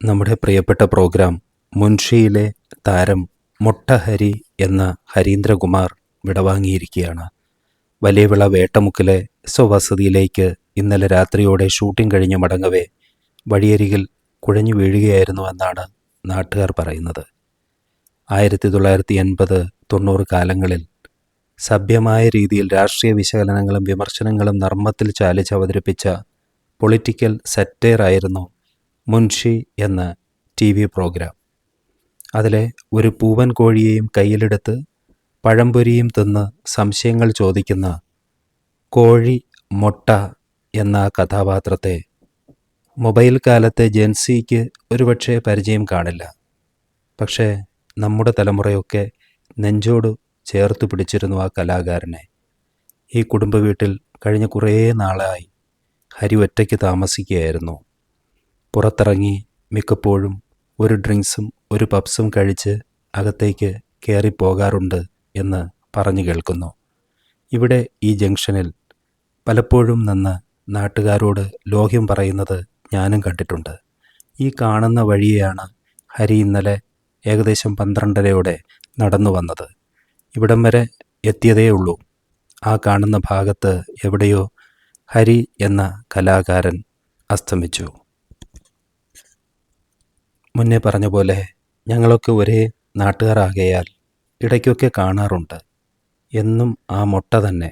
നമ്മുടെ പ്രിയപ്പെട്ട പ്രോഗ്രാം മുൻഷിയിലെ താരം മൊട്ട ഹരി എന്ന ഹരീന്ദ്രകുമാർ വിടവാങ്ങിയിരിക്കുകയാണ്. വലിയവിള വേട്ടമുക്കിലെ സ്വവസതിയിലേക്ക് ഇന്നലെ രാത്രിയോടെ ഷൂട്ടിംഗ് കഴിഞ്ഞ് മടങ്ങവേ വഴിയരികിൽ കുഴഞ്ഞു വീഴുകയായിരുന്നു എന്നാണ് നാട്ടുകാർ പറയുന്നത്. 1980-90 കാലങ്ങളിൽ സഭ്യമായ രീതിയിൽ രാഷ്ട്രീയ വിശകലനങ്ങളും വിമർശനങ്ങളും നർമ്മത്തിൽ ചാലിച്ച് അവതരിപ്പിച്ച പൊളിറ്റിക്കൽ സറ്റയറായിരുന്നു മുൻഷി എന്ന TV പ്രോഗ്രാം. അതിലെ ഒരു പൂവൻ കോഴിയെയും കയ്യിലെടുത്ത് പഴംപൊരിയും തിന്ന് സംശയങ്ങൾ ചോദിക്കുന്ന കോഴി മൊട്ട എന്ന കഥാപാത്രത്തെ മൊബൈൽ കാലത്തെ ജെൻസിക്ക് ഒരുപക്ഷെ പരിചയം കാണില്ല. പക്ഷേ നമ്മുടെ തലമുറയൊക്കെ നെഞ്ചോട് ചേർത്ത് പിടിച്ചിരുന്നു ആ കലാകാരനെ. ഈ കുടുംബ വീട്ടിൽ കഴിഞ്ഞ കുറേ നാളായി ഹരി ഒറ്റയ്ക്ക് താമസിക്കുകയായിരുന്നു. പുറത്തിറങ്ങി മിക്കപ്പോഴും ഒരു ഡ്രിങ്ക്സും ഒരു പപ്സും കഴിച്ച് അകത്തേക്ക് കയറിപ്പോകാറുണ്ട് എന്ന് പറഞ്ഞു കേൾക്കുന്നു. ഇവിടെ ഈ ജംഗ്ഷനിൽ പലപ്പോഴും നിന്ന് നാട്ടുകാരോട് ലോഹ്യം പറയുന്നത് ഞാനും കണ്ടിട്ടുണ്ട്. ഈ കാണുന്ന വഴിയെയാണ് ഹരി ഇന്നലെ ഏകദേശം 12:30 നടന്നു വന്നത്. ഇവിടം വരെ എത്തിയതേ ഉള്ളൂ. ആ കാണുന്ന ഭാഗത്ത് എവിടെയോ ഹരി എന്ന കലാകാരൻ അസ്തമിച്ചു. മുന്നേ പറഞ്ഞ പോലെ ഞങ്ങളൊക്കെ ഒരേ നാട്ടുകാരാകയാൽ ഇടയ്ക്കൊക്കെ കാണാറുണ്ട്. എന്നും ആ മൊട്ട തന്നെ.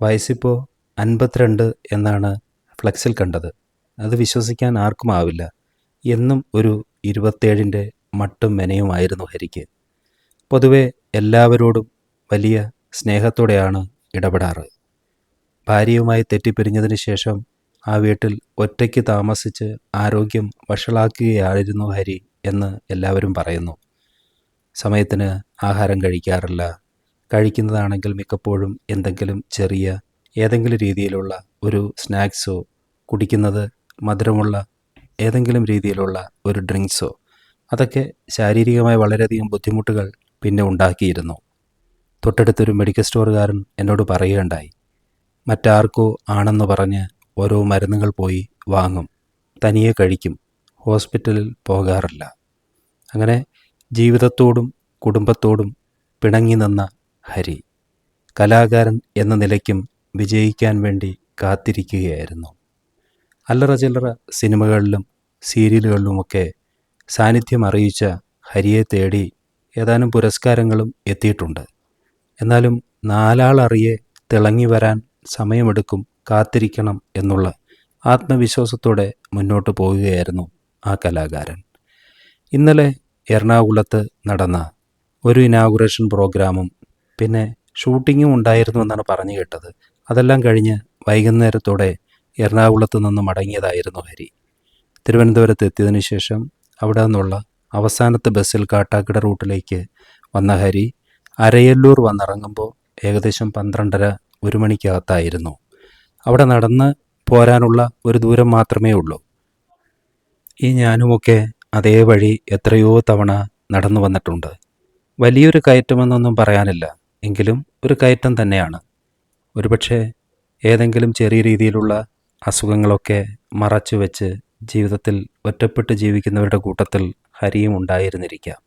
വയസ്സിപ്പോൾ 52 എന്നാണ് ഫ്ലെക്സിൽ കണ്ടത്. അത് വിശ്വസിക്കാൻ ആർക്കും ആവില്ല. എന്നും ഒരു 27ൻ്റെ മട്ടും മെനയുമായിരുന്നു ഹരിക്ക്. പൊതുവെ എല്ലാവരോടും വലിയ സ്നേഹത്തോടെയാണ് ഇടപെടാറ്. ഭാര്യയുമായി തെറ്റിപ്പിരിഞ്ഞതിന് ശേഷം ആ വീട്ടിൽ ഒറ്റയ്ക്ക് താമസിച്ച് ആരോഗ്യം വഷളാക്കുകയായിരുന്നു ഹരി എന്ന് എല്ലാവരും പറയുന്നു. സമയത്തിന് ആഹാരം കഴിക്കാറില്ല. കഴിക്കുന്നതാണെങ്കിൽ മിക്കപ്പോഴും എന്തെങ്കിലും ചെറിയ ഏതെങ്കിലും രീതിയിലുള്ള ഒരു സ്നാക്സോ, കുടിക്കുന്നത് മധുരമുള്ള ഏതെങ്കിലും രീതിയിലുള്ള ഒരു ഡ്രിങ്ക്സോ, അതൊക്കെ ശാരീരികമായി വളരെയധികം ബുദ്ധിമുട്ടുകൾ പിന്നെ ഉണ്ടാക്കിയിരുന്നു. തൊട്ടടുത്തൊരു മെഡിക്കൽ സ്റ്റോറുകാരൻ എന്നോട് പറയുകയുണ്ടായി, മറ്റാർക്കോ ആണെന്ന് പറഞ്ഞ് ഓരോ മരുന്നുകൾ പോയി വാങ്ങും, തനിയെ കഴിക്കും, ഹോസ്പിറ്റലിൽ പോകാറില്ല. അങ്ങനെ ജീവിതത്തോടും കുടുംബത്തോടും പിണങ്ങി നിന്ന ഹരി കലാകാരൻ എന്ന നിലയ്ക്കും വിജയിക്കാൻ വേണ്ടി കാത്തിരിക്കുകയായിരുന്നു. അല്ലറ ചില്ലറ സിനിമകളിലും സീരിയലുകളിലുമൊക്കെ സാന്നിധ്യം അറിയിച്ച ഹരിയെ തേടി ഏതാനും പുരസ്കാരങ്ങളും എത്തിയിട്ടുണ്ട്. എന്നാലും നാലാളറിയെ തിളങ്ങി വരാൻ സമയമെടുക്കും, കാത്തിരിക്കണം എന്നുള്ള ആത്മവിശ്വാസത്തോടെ മുന്നോട്ട് പോവുകയായിരുന്നു ആ കലാകാരൻ. ഇന്നലെ എറണാകുളത്ത് നടന്ന ഒരു ഇനാഗുറേഷൻ പ്രോഗ്രാമും പിന്നെ ഷൂട്ടിങ്ങും ഉണ്ടായിരുന്നു എന്നാണ് പറഞ്ഞു കേട്ടത്. അതെല്ലാം കഴിഞ്ഞ് വൈകുന്നേരത്തോടെ എറണാകുളത്ത് നിന്ന് മടങ്ങിയതായിരുന്നു ഹരി. തിരുവനന്തപുരത്ത് എത്തിയതിനു ശേഷം അവിടെ നിന്നുള്ള അവസാനത്തെ ബസ്സിൽ കാട്ടാക്കട റൂട്ടിലേക്ക് വന്ന ഹരി അരയല്ലൂർ വന്നിറങ്ങുമ്പോൾ ഏകദേശം 12:30-1 മണിക്കകത്തായിരുന്നു. അവിടെ നടന്ന് പോരാനുള്ള ഒരു ദൂരം മാത്രമേ ഉള്ളൂ. ഈ ഞാനുമൊക്കെ അതേ വഴി എത്രയോ തവണ നടന്നു വന്നിട്ടുണ്ട്. വലിയൊരു കയറ്റമെന്നൊന്നും പറയാനില്ല, എങ്കിലും ഒരു കയറ്റം തന്നെയാണ്. ഒരുപക്ഷെ ഏതെങ്കിലും ചെറിയ രീതിയിലുള്ള അസുഖങ്ങളൊക്കെ മറച്ചു വെച്ച് ജീവിതത്തിൽ ഒറ്റപ്പെട്ട് ജീവിക്കുന്നവരുടെ കൂട്ടത്തിൽ ഹരിയും ഉണ്ടായിരുന്നിരിക്കാം.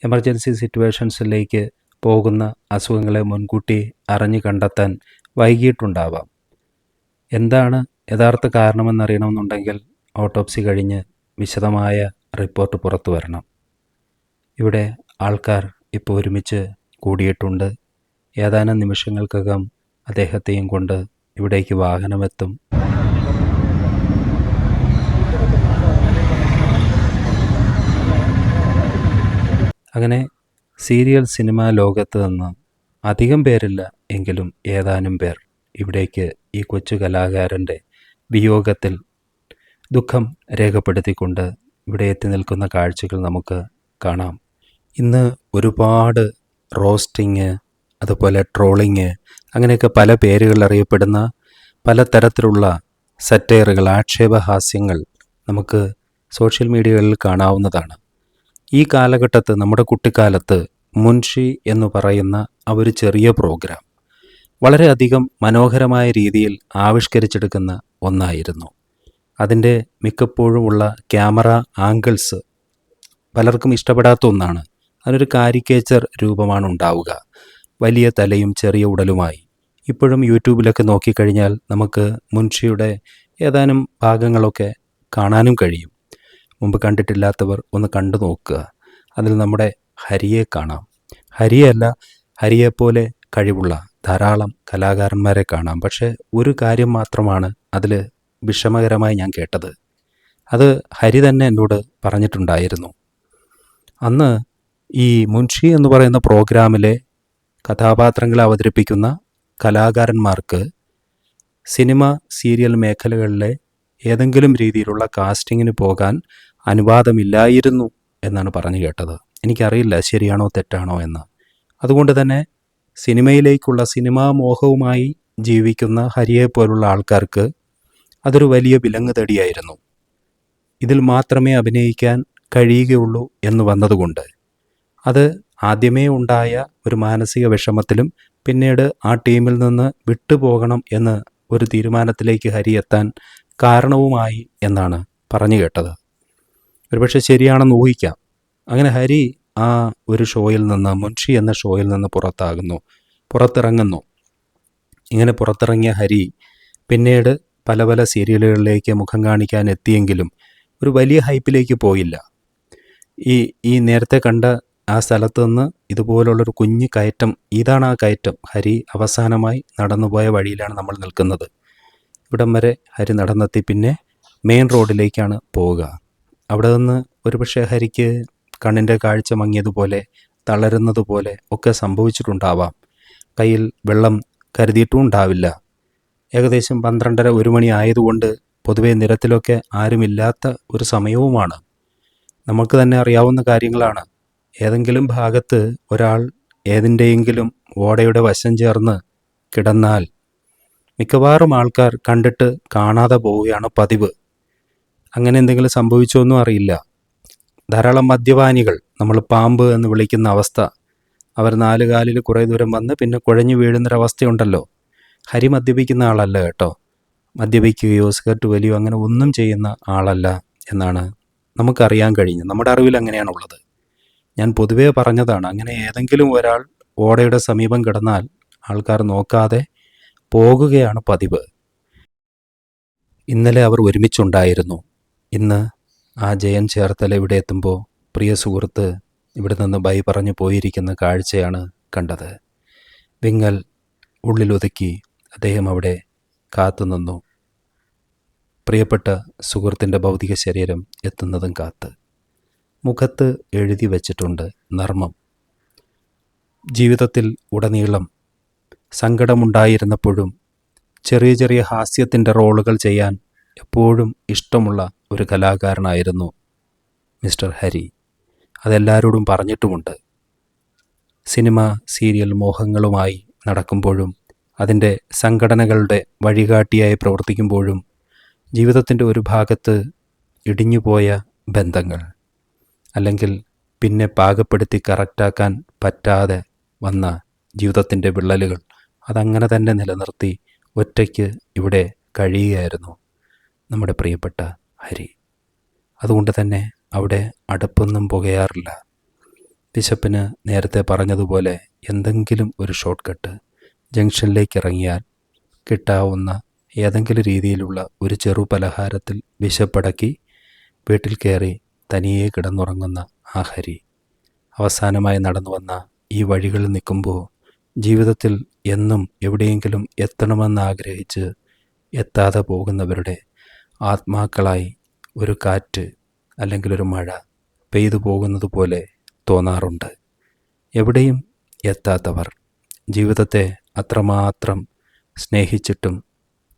എമർജൻസി സിറ്റുവേഷൻസിലേക്ക് പോകുന്ന അസുഖങ്ങളെ മുൻകൂട്ടി അറിഞ്ഞു കണ്ടെത്താൻ വൈകിയിട്ടുണ്ടാവാം. എന്താണ് യഥാർത്ഥ കാരണമെന്നറിയണമെന്നുണ്ടെങ്കിൽ ഓട്ടോപ്സി കഴിഞ്ഞ് വിശദമായ റിപ്പോർട്ട് പുറത്തു വരണം. ഇവിടെ ആൾക്കാർ ഇപ്പോൾ ഒരുമിച്ച് കൂടിയിട്ടുണ്ട്. ഏതാനും നിമിഷങ്ങൾക്കകം അദ്ദേഹത്തെയും കൊണ്ട് ഇവിടേക്ക് വാഹനമെത്തും. അങ്ങനെ സീരിയൽ സിനിമാ ലോകത്ത് നിന്ന് അധികം പേരില്ല എങ്കിലും ഏതാനും പേർ ഇവിടേക്ക് ഈ കൊച്ചു കലാകാരൻ്റെ വിയോഗത്തിൽ ദുഃഖം രേഖപ്പെടുത്തിക്കൊണ്ട് ഇവിടെ എത്തി നിൽക്കുന്ന കാഴ്ചകൾ നമുക്ക് കാണാം. ഇന്ന് ഒരുപാട് റോസ്റ്റിങ്, അതുപോലെ ട്രോളിങ്, അങ്ങനെയൊക്കെ പല പേരുകളിൽ അറിയപ്പെടുന്ന പലതരത്തിലുള്ള സറ്റയറുകൾ, ആക്ഷേപഹാസ്യങ്ങൾ നമുക്ക് സോഷ്യൽ മീഡിയകളിൽ കാണാവുന്നതാണ്. ഈ കാലഘട്ടത്ത്, നമ്മുടെ കുട്ടിക്കാലത്ത് മുൻഷി എന്ന് പറയുന്ന ആ ഒരു ചെറിയ പ്രോഗ്രാം വളരെയധികം മനോഹരമായ രീതിയിൽ ആവിഷ്കരിച്ചെടുക്കുന്ന ഒന്നായിരുന്നു. അതിൻ്റെ മിക്കപ്പോഴുമുള്ള ക്യാമറ ആംഗിൾസ് പലർക്കും ഇഷ്ടപ്പെടാത്ത ഒന്നാണ്. അതിനൊരു കാരിക്കേച്ചർ രൂപമാണ് ഉണ്ടാവുക, വലിയ തലയും ചെറിയ ഉടലുമായി. ഇപ്പോഴും യൂട്യൂബിലൊക്കെ നോക്കിക്കഴിഞ്ഞാൽ നമുക്ക് മുൻഷിയുടെ ഏതാനും ഭാഗങ്ങളൊക്കെ കാണാനും കഴിയും. മുമ്പ് കണ്ടിട്ടില്ലാത്തവർ ഒന്ന് കണ്ടു നോക്കുക. അതിൽ നമ്മുടെ ഹരിയെ കാണാം. ഹരിയല്ല, ഹരിയെപ്പോലെ കഴിവുള്ള ധാരാളം കലാകാരന്മാരെ കാണാം. പക്ഷേ ഒരു കാര്യം മാത്രമാണ് അതിൽ വിഷമകരമായി ഞാൻ കേട്ടത്. അത് ഹരി തന്നെ എന്നോട് പറഞ്ഞിട്ടുണ്ടായിരുന്നു. അന്ന് ഈ മുൻഷി എന്ന് പറയുന്ന പ്രോഗ്രാമിലെ കഥാപാത്രങ്ങളെ അവതരിപ്പിക്കുന്ന കലാകാരന്മാർക്ക് സിനിമ, സീരിയൽ മേഖലകളിലെ ഏതെങ്കിലും രീതിയിലുള്ള കാസ്റ്റിങ്ങിന് പോകാൻ അനുവാദമില്ലായിരുന്നു എന്നാണ് പറഞ്ഞു കേട്ടത്. എനിക്കറിയില്ല ശരിയാണോ തെറ്റാണോ എന്ന്. അതുകൊണ്ട് തന്നെ സിനിമയിലേക്കുള്ള സിനിമാ മോഹവുമായി ജീവിക്കുന്ന ഹരിയെപ്പോലുള്ള ആൾക്കാർക്ക് അതൊരു വലിയ വിലങ്ങുതടിയായിരുന്നു. ഇതിൽ മാത്രമേ അഭിനയിക്കാൻ കഴിയുകയുള്ളൂ എന്ന് വന്നതുകൊണ്ട് അത് ആദ്യമേ ഉണ്ടായ ഒരു മാനസിക വിഷമത്തിലും പിന്നീട് ആ ടീമിൽ നിന്ന് വിട്ടുപോകണം എന്ന് ഒരു തീരുമാനത്തിലേക്ക് ഹരി എത്താൻ കാരണവുമായി എന്നാണ് പറഞ്ഞു കേട്ടത്. ഒരുപക്ഷെ ശരിയാണെന്ന് ഊഹിക്കാം. അങ്ങനെ ഹരി ആ ഒരു ഷോയിൽ നിന്ന്, മുൻഷി എന്ന ഷോയിൽ നിന്ന് പുറത്തിറങ്ങുന്നു. ഇങ്ങനെ പുറത്തിറങ്ങിയ ഹരി പിന്നീട് പല പല സീരിയലുകളിലേക്ക് മുഖം കാണിക്കാൻ എത്തിയെങ്കിലും ഒരു വലിയ ഹൈപ്പിലേക്ക് പോയില്ല. ഈ നേരത്തെ കണ്ട ആ സ്ഥലത്ത് നിന്ന് ഇതുപോലുള്ളൊരു കുഞ്ഞു കയറ്റം, ഇതാണ് ആ കയറ്റം. ഹരി അവസാനമായി നടന്നുപോയ വഴിയിലാണ് നമ്മൾ നിൽക്കുന്നത്. ഇവിടം വരെ ഹരി നടന്നെത്തി പിന്നെ മെയിൻ റോഡിലേക്കാണ് പോവുക. അവിടെ നിന്ന് ഒരുപക്ഷെ ഹരിക്ക് കണ്ണിൻ്റെ കാഴ്ച മങ്ങിയതുപോലെ, തളരുന്നതുപോലെ ഒക്കെ സംഭവിച്ചിട്ടുണ്ടാവാം. കയ്യിൽ വെള്ളം കരുതിയിട്ടും ഉണ്ടാവില്ല. ഏകദേശം 12:30-1 മണി ആയതുകൊണ്ട് പൊതുവെ നിരത്തിലൊക്കെ ആരുമില്ലാത്ത ഒരു സമയവുമാണ്. നമുക്ക് തന്നെ അറിയാവുന്ന കാര്യങ്ങളാണ്. ഏതെങ്കിലും ഭാഗത്ത് ഒരാൾ ഏതിൻ്റെയെങ്കിലും ഓടയുടെ വശം ചേർന്ന് കിടന്നാൽ മിക്കവാറും ആൾക്കാർ കണ്ടിട്ട് കാണാതെ പോവുകയാണ് പതിവ്. അങ്ങനെ എന്തെങ്കിലും സംഭവിച്ചോന്നും അറിയില്ല. ധാരാളം മദ്യപാനികൾ, നമ്മൾ പാമ്പ് എന്ന് വിളിക്കുന്ന അവസ്ഥ, അവർ 4 കാലിൽ കുറേ ദൂരം വന്ന് പിന്നെ കുഴഞ്ഞു വീഴുന്നൊരവസ്ഥയുണ്ടല്ലോ. ഹരി മദ്യപിക്കുന്ന ആളല്ല കേട്ടോ. മദ്യപിക്കുകയോ സിഗരറ്റ് വലിയോ അങ്ങനെ ഒന്നും ചെയ്യുന്ന ആളല്ല എന്നാണ് നമുക്കറിയാൻ കഴിഞ്ഞത്. നമ്മുടെ അറിവിൽ അങ്ങനെയാണുള്ളത്. ഞാൻ പൊതുവേ പറഞ്ഞതാണ്. അങ്ങനെ ഏതെങ്കിലും ഒരാൾ ഓടയുടെ സമീപം കിടന്നാൽ ആൾക്കാർ നോക്കാതെ പോകുകയാണ് പതിവ്. ഇന്നലെ അവർ ഒരുമിച്ചുണ്ടായിരുന്നു. ഇന്ന് ആ ജയൻ ചേർത്തല ഇവിടെ എത്തുമ്പോൾ പ്രിയ സുഹൃത്ത് ഇവിടെ നിന്ന് ബൈ പറഞ്ഞു പോയിരിക്കുന്ന കാഴ്ചയാണ് കണ്ടത്. വിങ്ങൽ ഉള്ളിലൊതുക്കി അദ്ദേഹം അവിടെ കാത്തുനിന്നു. പ്രിയപ്പെട്ട സുഹൃത്തിൻ്റെ ഭൗതിക ശരീരം എത്തുന്നതും കാത്ത്. മുഖത്ത് എഴുതി വച്ചിട്ടുണ്ട് നർമ്മം. ജീവിതത്തിൽ ഉടനീളം സങ്കടമുണ്ടായിരുന്നപ്പോഴും ചെറിയ ചെറിയ ഹാസ്യത്തിൻ്റെ റോളുകൾ ചെയ്യാൻ എപ്പോഴും ഇഷ്ടമുള്ള ഒരു കലാകാരനായിരുന്നു മിസ്റ്റർ ഹരി. അതെല്ലാവരോടും പറഞ്ഞിട്ടുമുണ്ട്. സിനിമ, സീരിയൽ മോഹങ്ങളുമായി നടക്കുമ്പോഴും അതിൻ്റെ സംഘടനകളുടെ വഴികാട്ടിയായി പ്രവർത്തിക്കുമ്പോഴും ജീവിതത്തിൻ്റെ ഒരു ഭാഗത്ത് ഇടിഞ്ഞുപോയ ബന്ധങ്ങൾ, അല്ലെങ്കിൽ പിന്നെ പാകപ്പെടുത്തി കറക്റ്റാക്കാൻ പറ്റാതെ വന്ന ജീവിതത്തിൻ്റെ വിള്ളലുകൾ, അതങ്ങനെ തന്നെ നിലനിർത്തി ഒറ്റയ്ക്ക് ഇവിടെ കഴിയുകയായിരുന്നു നമ്മുടെ പ്രിയപ്പെട്ട ഹരി. അതുകൊണ്ട് തന്നെ അവിടെ അടുപ്പൊന്നും പുകയാറില്ല. വിശപ്പിന് നേരത്തെ പറഞ്ഞതുപോലെ എന്തെങ്കിലും ഒരു ഷോർട്ട് കട്ട്, ജംഗ്ഷനിലേക്ക് ഇറങ്ങിയാൽ കിട്ടാവുന്ന ഏതെങ്കിലും രീതിയിലുള്ള ഒരു ചെറു പലഹാരത്തിൽ വിശപ്പടക്കി വീട്ടിൽ കയറി തനിയെ കിടന്നുറങ്ങുന്ന ആ ഹരി അവസാനമായി നടന്നു വന്ന ഈ വഴികളിൽ നിൽക്കുമ്പോൾ ജീവിതത്തിൽ എന്നും എവിടെയെങ്കിലും എത്തണമെന്നാഗ്രഹിച്ച് എത്താതെ പോകുന്നവരുടെ ആത്മാക്കളായി ഒരു കാറ്റ് അല്ലെങ്കിൽ ഒരു മഴ പെയ്തു പോകുന്നത് പോലെ തോന്നാറുണ്ട്. എവിടെയും എത്താത്തവർ, ജീവിതത്തെ അത്രമാത്രം സ്നേഹിച്ചിട്ടും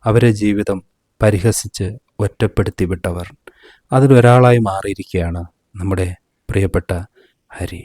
അവരെ ജീവിതം പരിഹസിച്ച് ഒറ്റപ്പെടുത്തി വിട്ടവർ, അതിലൊരാളായി മാറിയിരിക്കുകയാണ് നമ്മുടെ പ്രിയപ്പെട്ട ഹരി.